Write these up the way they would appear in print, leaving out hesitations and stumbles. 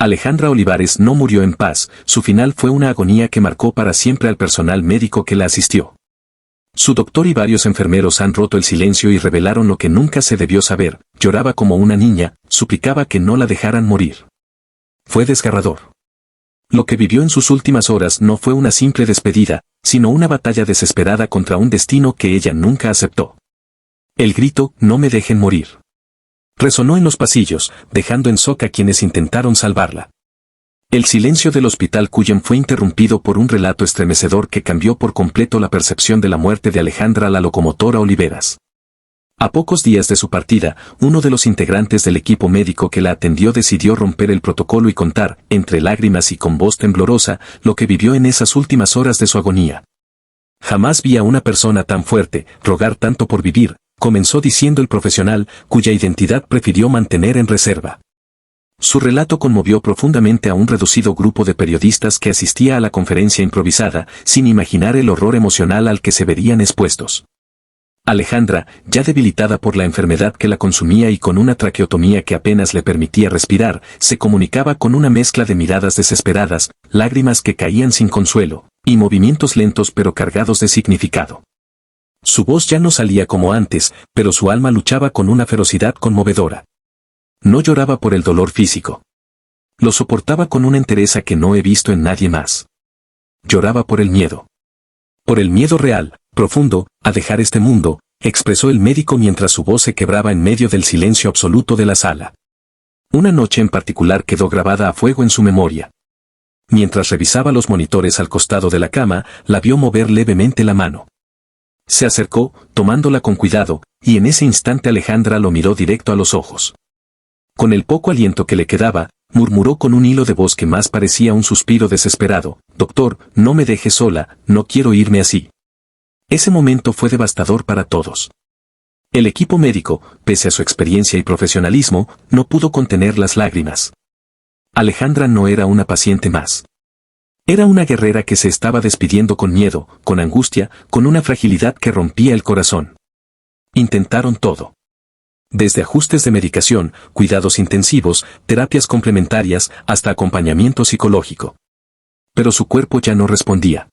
Alejandra Olivares no murió en paz, su final fue una agonía que marcó para siempre al personal médico que la asistió. Su doctor y varios enfermeros han roto el silencio y revelaron lo que nunca se debió saber. Lloraba como una niña, suplicaba que no la dejaran morir. Fue desgarrador. Lo que vivió en sus últimas horas no fue una simple despedida, sino una batalla desesperada contra un destino que ella nunca aceptó. El grito, "No me dejen morir", resonó en los pasillos, dejando en shock a quienes intentaron salvarla. El silencio del hospital Cuyen fue interrumpido por un relato estremecedor que cambió por completo la percepción de la muerte de Alejandra la locomotora Oliveras. A pocos días de su partida, uno de los integrantes del equipo médico que la atendió decidió romper el protocolo y contar, entre lágrimas y con voz temblorosa, lo que vivió en esas últimas horas de su agonía. "Jamás vi a una persona tan fuerte rogar tanto por vivir", comenzó diciendo el profesional, cuya identidad prefirió mantener en reserva. Su relato conmovió profundamente a un reducido grupo de periodistas que asistía a la conferencia improvisada, sin imaginar el horror emocional al que se verían expuestos. Alejandra, ya debilitada por la enfermedad que la consumía y con una traqueotomía que apenas le permitía respirar, se comunicaba con una mezcla de miradas desesperadas, lágrimas que caían sin consuelo, y movimientos lentos pero cargados de significado. Su voz ya no salía como antes, pero su alma luchaba con una ferocidad conmovedora. No lloraba por el dolor físico. Lo soportaba con una entereza que no he visto en nadie más. Lloraba por el miedo. Por el miedo real, profundo, a dejar este mundo, expresó el médico mientras su voz se quebraba en medio del silencio absoluto de la sala. Una noche en particular quedó grabada a fuego en su memoria. Mientras revisaba los monitores al costado de la cama, la vio mover levemente la mano. Se acercó, tomándola con cuidado, y en ese instante Alejandra lo miró directo a los ojos. Con el poco aliento que le quedaba, murmuró con un hilo de voz que más parecía un suspiro desesperado: "Doctor, no me deje sola, no quiero irme así". Ese momento fue devastador para todos. El equipo médico, pese a su experiencia y profesionalismo, no pudo contener las lágrimas. Alejandra no era una paciente más. Era una guerrera que se estaba despidiendo con miedo, con angustia, con una fragilidad que rompía el corazón. Intentaron todo. Desde ajustes de medicación, cuidados intensivos, terapias complementarias, hasta acompañamiento psicológico. Pero su cuerpo ya no respondía.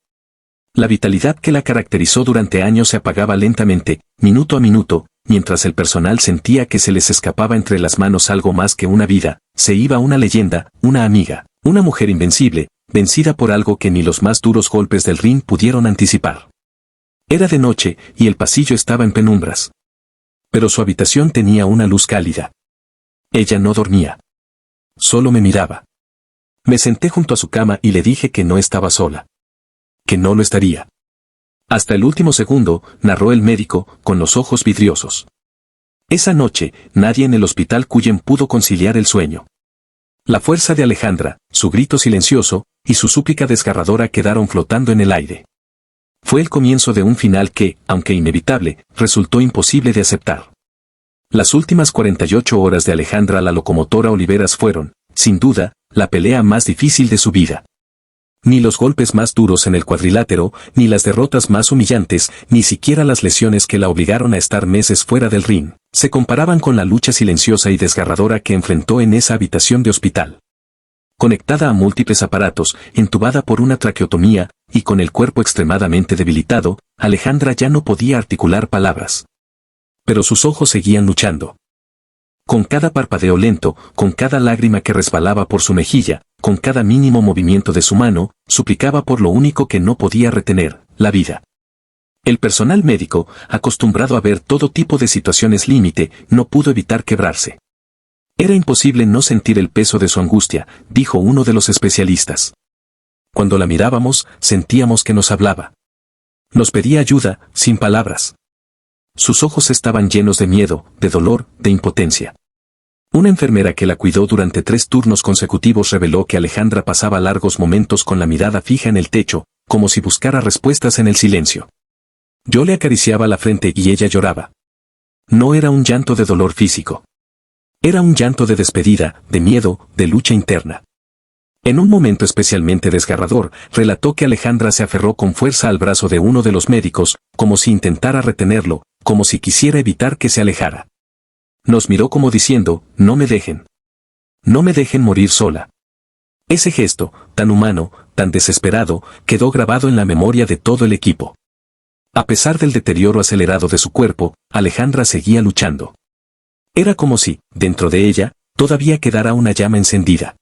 La vitalidad que la caracterizó durante años se apagaba lentamente, minuto a minuto, mientras el personal sentía que se les escapaba entre las manos algo más que una vida. Se iba una leyenda, una amiga, una mujer invencible, vencida por algo que ni los más duros golpes del ring pudieron anticipar. Era de noche, y el pasillo estaba en penumbras. Pero su habitación tenía una luz cálida. Ella no dormía. Solo me miraba. Me senté junto a su cama y le dije que no estaba sola. Que no lo estaría. Hasta el último segundo, narró el médico, con los ojos vidriosos. Esa noche, nadie en el hospital Cuyen pudo conciliar el sueño. La fuerza de Alejandra, su grito silencioso, y su súplica desgarradora quedaron flotando en el aire. Fue el comienzo de un final que, aunque inevitable, resultó imposible de aceptar. Las últimas 48 horas de Alejandra la locomotora Oliveras fueron, sin duda, la pelea más difícil de su vida. Ni los golpes más duros en el cuadrilátero, ni las derrotas más humillantes, ni siquiera las lesiones que la obligaron a estar meses fuera del ring, se comparaban con la lucha silenciosa y desgarradora que enfrentó en esa habitación de hospital. Conectada a múltiples aparatos, entubada por una traqueotomía, y con el cuerpo extremadamente debilitado, Alejandra ya no podía articular palabras. Pero sus ojos seguían luchando. Con cada parpadeo lento, con cada lágrima que resbalaba por su mejilla, con cada mínimo movimiento de su mano, suplicaba por lo único que no podía retener, la vida. El personal médico, acostumbrado a ver todo tipo de situaciones límite, no pudo evitar quebrarse. Era imposible no sentir el peso de su angustia, dijo uno de los especialistas. Cuando la mirábamos, sentíamos que nos hablaba. Nos pedía ayuda, sin palabras. Sus ojos estaban llenos de miedo, de dolor, de impotencia. Una enfermera que la cuidó durante 3 turnos consecutivos reveló que Alejandra pasaba largos momentos con la mirada fija en el techo, como si buscara respuestas en el silencio. Yo le acariciaba la frente y ella lloraba. No era un llanto de dolor físico. Era un llanto de despedida, de miedo, de lucha interna. En un momento especialmente desgarrador, relató que Alejandra se aferró con fuerza al brazo de uno de los médicos, como si intentara retenerlo, como si quisiera evitar que se alejara. Nos miró como diciendo: "No me dejen. No me dejen morir sola". Ese gesto, tan humano, tan desesperado, quedó grabado en la memoria de todo el equipo. A pesar del deterioro acelerado de su cuerpo, Alejandra seguía luchando. Era como si, dentro de ella, todavía quedara una llama encendida.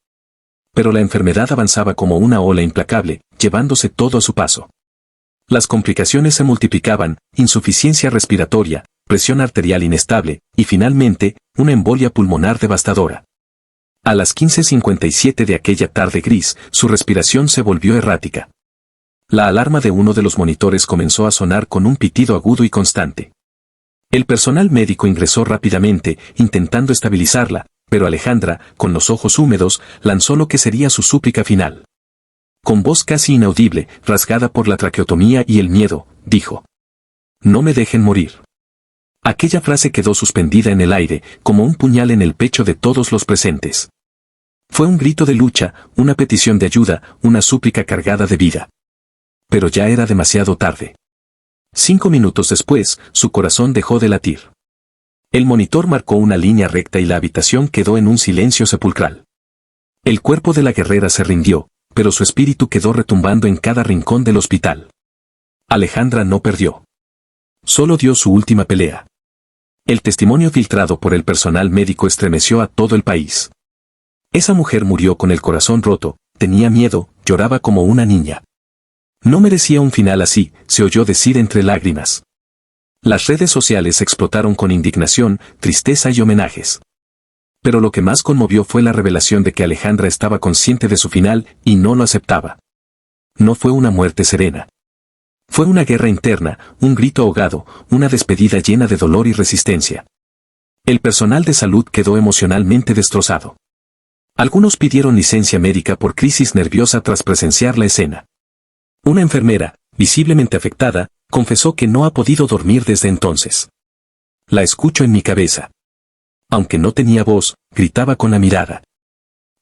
Pero la enfermedad avanzaba como una ola implacable, llevándose todo a su paso. Las complicaciones se multiplicaban: insuficiencia respiratoria, presión arterial inestable, y finalmente, una embolia pulmonar devastadora. A las 15:57 de aquella tarde gris, su respiración se volvió errática. La alarma de uno de los monitores comenzó a sonar con un pitido agudo y constante. El personal médico ingresó rápidamente, intentando estabilizarla, pero Alejandra, con los ojos húmedos, lanzó lo que sería su súplica final. Con voz casi inaudible, rasgada por la traqueotomía y el miedo, dijo: «No me dejen morir». Aquella frase quedó suspendida en el aire, como un puñal en el pecho de todos los presentes. Fue un grito de lucha, una petición de ayuda, una súplica cargada de vida. Pero ya era demasiado tarde. 5 minutos después, su corazón dejó de latir. El monitor marcó una línea recta y la habitación quedó en un silencio sepulcral. El cuerpo de la guerrera se rindió, pero su espíritu quedó retumbando en cada rincón del hospital. Alejandra no perdió. Solo dio su última pelea. El testimonio filtrado por el personal médico estremeció a todo el país. Esa mujer murió con el corazón roto, tenía miedo, lloraba como una niña. No merecía un final así, se oyó decir entre lágrimas. Las redes sociales explotaron con indignación, tristeza y homenajes. Pero lo que más conmovió fue la revelación de que Alejandra estaba consciente de su final y no lo aceptaba. No fue una muerte serena. Fue una guerra interna, un grito ahogado, una despedida llena de dolor y resistencia. El personal de salud quedó emocionalmente destrozado. Algunos pidieron licencia médica por crisis nerviosa tras presenciar la escena. Una enfermera, visiblemente afectada, confesó que no ha podido dormir desde entonces. La escucho en mi cabeza. Aunque no tenía voz, gritaba con la mirada.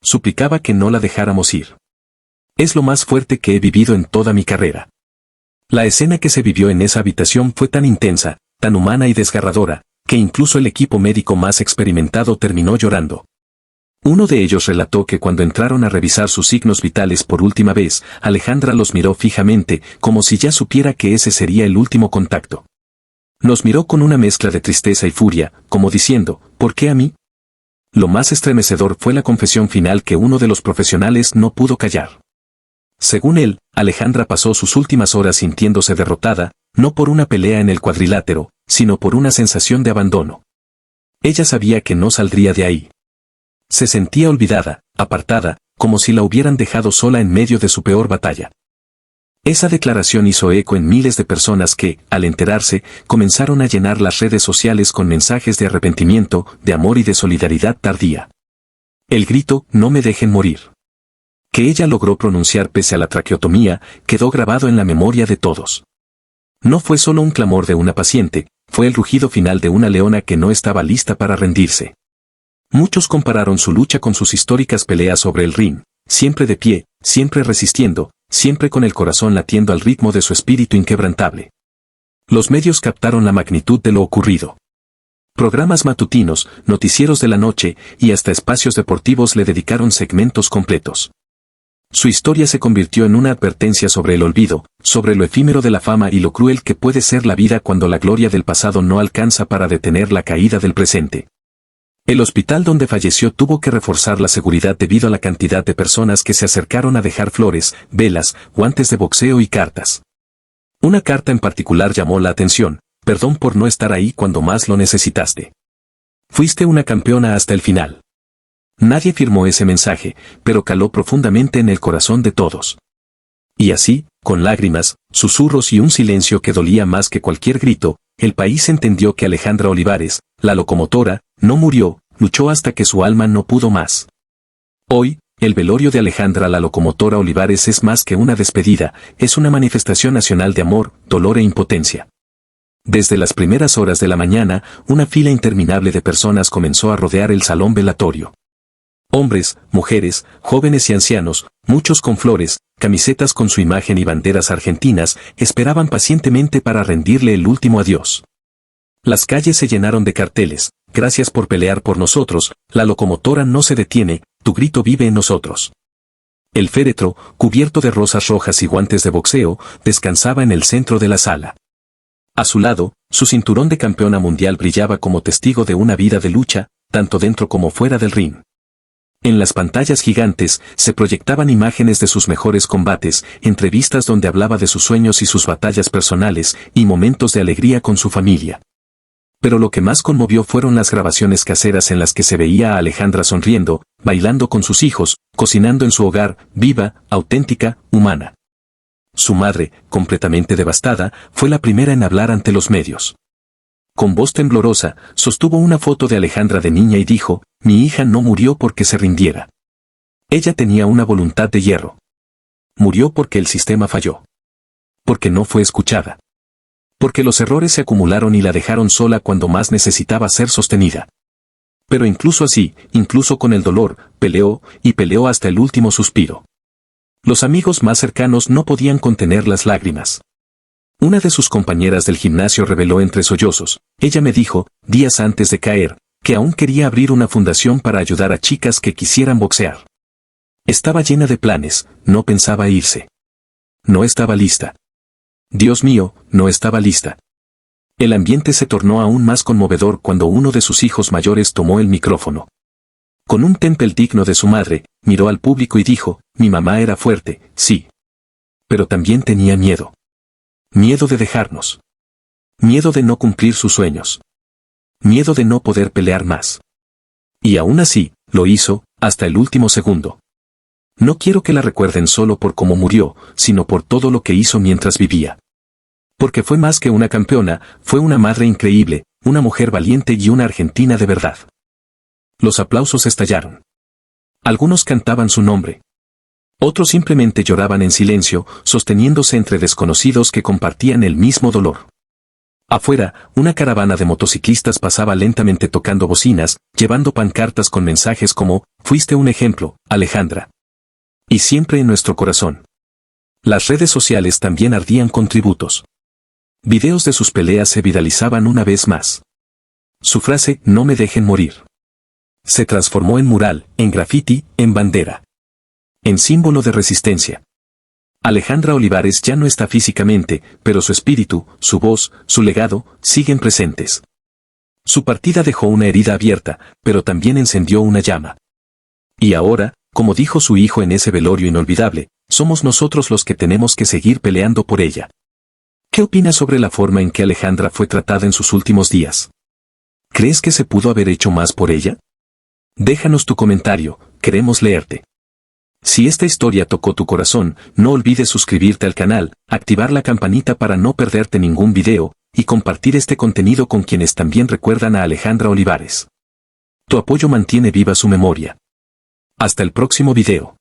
Suplicaba que no la dejáramos ir. Es lo más fuerte que he vivido en toda mi carrera. La escena que se vivió en esa habitación fue tan intensa, tan humana y desgarradora, que incluso el equipo médico más experimentado terminó llorando. Uno de ellos relató que cuando entraron a revisar sus signos vitales por última vez, Alejandra los miró fijamente, como si ya supiera que ese sería el último contacto. Nos miró con una mezcla de tristeza y furia, como diciendo: ¿por qué a mí? Lo más estremecedor fue la confesión final que uno de los profesionales no pudo callar. Según él, Alejandra pasó sus últimas horas sintiéndose derrotada, no por una pelea en el cuadrilátero, sino por una sensación de abandono. Ella sabía que no saldría de ahí. Se sentía olvidada, apartada, como si la hubieran dejado sola en medio de su peor batalla. Esa declaración hizo eco en miles de personas que, al enterarse, comenzaron a llenar las redes sociales con mensajes de arrepentimiento, de amor y de solidaridad tardía. El grito: «no me dejen morir», que ella logró pronunciar pese a la traqueotomía, quedó grabado en la memoria de todos. No fue solo un clamor de una paciente, fue el rugido final de una leona que no estaba lista para rendirse. Muchos compararon su lucha con sus históricas peleas sobre el ring, siempre de pie, siempre resistiendo, siempre con el corazón latiendo al ritmo de su espíritu inquebrantable. Los medios captaron la magnitud de lo ocurrido. Programas matutinos, noticieros de la noche y hasta espacios deportivos le dedicaron segmentos completos. Su historia se convirtió en una advertencia sobre el olvido, sobre lo efímero de la fama y lo cruel que puede ser la vida cuando la gloria del pasado no alcanza para detener la caída del presente. El hospital donde falleció tuvo que reforzar la seguridad debido a la cantidad de personas que se acercaron a dejar flores, velas, guantes de boxeo y cartas. Una carta en particular llamó la atención: «Perdón por no estar ahí cuando más lo necesitaste. Fuiste una campeona hasta el final». Nadie firmó ese mensaje, pero caló profundamente en el corazón de todos. Y así, con lágrimas, susurros y un silencio que dolía más que cualquier grito, el país entendió que Alejandra Olivares, la locomotora, no murió, luchó hasta que su alma no pudo más. Hoy, el velorio de Alejandra la locomotora Olivares es más que una despedida, es una manifestación nacional de amor, dolor e impotencia. Desde las primeras horas de la mañana, una fila interminable de personas comenzó a rodear el salón velatorio. Hombres, mujeres, jóvenes y ancianos, muchos con flores, camisetas con su imagen y banderas argentinas, esperaban pacientemente para rendirle el último adiós. Las calles se llenaron de carteles: «Gracias por pelear por nosotros, la locomotora no se detiene, tu grito vive en nosotros». El féretro, cubierto de rosas rojas y guantes de boxeo, descansaba en el centro de la sala. A su lado, su cinturón de campeona mundial brillaba como testigo de una vida de lucha, tanto dentro como fuera del ring. En las pantallas gigantes se proyectaban imágenes de sus mejores combates, entrevistas donde hablaba de sus sueños y sus batallas personales, y momentos de alegría con su familia. Pero lo que más conmovió fueron las grabaciones caseras en las que se veía a Alejandra sonriendo, bailando con sus hijos, cocinando en su hogar, viva, auténtica, humana. Su madre, completamente devastada, fue la primera en hablar ante los medios. Con voz temblorosa, sostuvo una foto de Alejandra de niña y dijo: «Mi hija no murió porque se rindiera. Ella tenía una voluntad de hierro. Murió porque el sistema falló. Porque no fue escuchada. Porque los errores se acumularon y la dejaron sola cuando más necesitaba ser sostenida. Pero incluso así, incluso con el dolor, peleó, y peleó hasta el último suspiro». Los amigos más cercanos no podían contener las lágrimas. Una de sus compañeras del gimnasio reveló entre sollozos: «Ella me dijo, días antes de caer, que aún quería abrir una fundación para ayudar a chicas que quisieran boxear. Estaba llena de planes, no pensaba irse. No estaba lista. Dios mío, no estaba lista». El ambiente se tornó aún más conmovedor cuando uno de sus hijos mayores tomó el micrófono. Con un temple digno de su madre, miró al público y dijo: «Mi mamá era fuerte, sí. Pero también tenía miedo. Miedo de dejarnos. Miedo de no cumplir sus sueños. Miedo de no poder pelear más. Y aún así, lo hizo, hasta el último segundo. No quiero que la recuerden solo por cómo murió, sino por todo lo que hizo mientras vivía. Porque fue más que una campeona, fue una madre increíble, una mujer valiente y una argentina de verdad». Los aplausos estallaron. Algunos cantaban su nombre. Otros simplemente lloraban en silencio, sosteniéndose entre desconocidos que compartían el mismo dolor. Afuera, una caravana de motociclistas pasaba lentamente tocando bocinas, llevando pancartas con mensajes como: «Fuiste un ejemplo, Alejandra. Y siempre en nuestro corazón». Las redes sociales también ardían con tributos. Videos de sus peleas se viralizaban una vez más. Su frase: «No me dejen morir», se transformó en mural, en graffiti, en bandera. En símbolo de resistencia. Alejandra Olivares ya no está físicamente, pero su espíritu, su voz, su legado, siguen presentes. Su partida dejó una herida abierta, pero también encendió una llama. Y ahora, como dijo su hijo en ese velorio inolvidable, somos nosotros los que tenemos que seguir peleando por ella. ¿Qué opinas sobre la forma en que Alejandra fue tratada en sus últimos días? ¿Crees que se pudo haber hecho más por ella? Déjanos tu comentario, queremos leerte. Si esta historia tocó tu corazón, no olvides suscribirte al canal, activar la campanita para no perderte ningún video, y compartir este contenido con quienes también recuerdan a Alejandra Olivares. Tu apoyo mantiene viva su memoria. Hasta el próximo video.